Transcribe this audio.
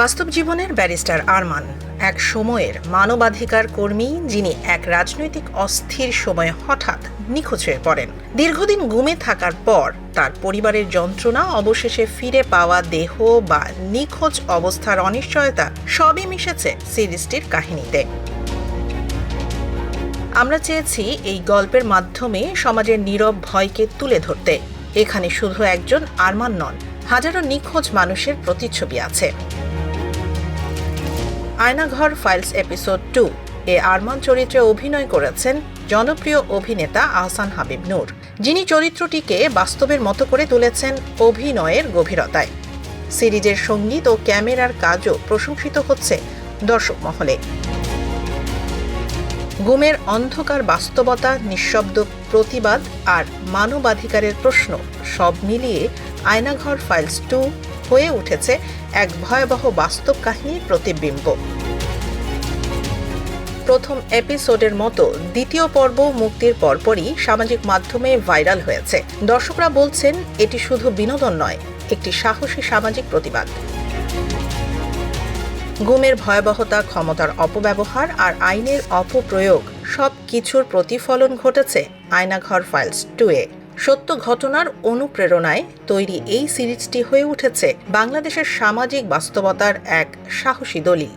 বাস্তব জীবনের ব্যারিস্টার আরমান এক সময়ের মানবাধিকার কর্মী, যিনি এক রাজনৈতিক অস্থির সময়ে হঠাৎ নিখোঁজ হয়ে পড়েন। দীর্ঘদিন গুমে থাকার পর তার পরিবারের যন্ত্রণা, অবশেষে ফিরে পাওয়া দেহ বা নিখোঁজ অবস্থার অনিশ্চয়তা সবই মিশেছে সিরিজটির কাহিনীতে। আমরা চেয়েছি এই গল্পের মাধ্যমে সমাজের নীরব ভয়কে তুলে ধরতে। এখানে শুধু একজন আরমান নন, হাজারো নিখোঁজ মানুষের প্রতিচ্ছবি আছে। আয়নাঘর ফাইলস এপিসোড 2 এ আরমান চরিত্রে অভিনয় করেছেন জনপ্রিয় অভিনেতা আহসান হাবিব নূর, যিনি চরিত্রটিকে বাস্তবের মতো করে তুলেছেন অভিনয়ের গভীরতায়। সিরিজের সঙ্গীত ও ক্যামেরার কাজও প্রশংসিত হচ্ছে দর্শক মহলে। গুমের অন্ধকার বাস্তবতা, নিঃশব্দ প্রতিবাদ আর মানবাধিকারের প্রশ্ন সব মিলিয়ে আয়নাঘর ফাইলস 2 হয়ে উঠেছে এক ভয়াবহ বাস্তব কাহিনীর প্রতিবিম্ব। প্রথম এপিসোডের মতো দ্বিতীয় পর্ব মুক্তির পরপরই সামাজিক মাধ্যমে ভাইরাল হয়েছে। দর্শকরা বলছেন এটি শুধু বিনোদন নয়, একটি সাহসী সামাজিক প্রতিবাদ। গুমের ভয়াবহতা, ক্ষমতার অপব্যবহার আর আইনের অপপ্রয়োগ সব কিছুর প্রতিফলন ঘটেছে আয়নাঘর ফাইলস 2-এ। সত্য ঘটনার অনুপ্রেরণায় তৈরি এই সিরিজটি হয়ে উঠেছে বাংলাদেশের সামাজিক বাস্তবতার এক সাহসী দলিল।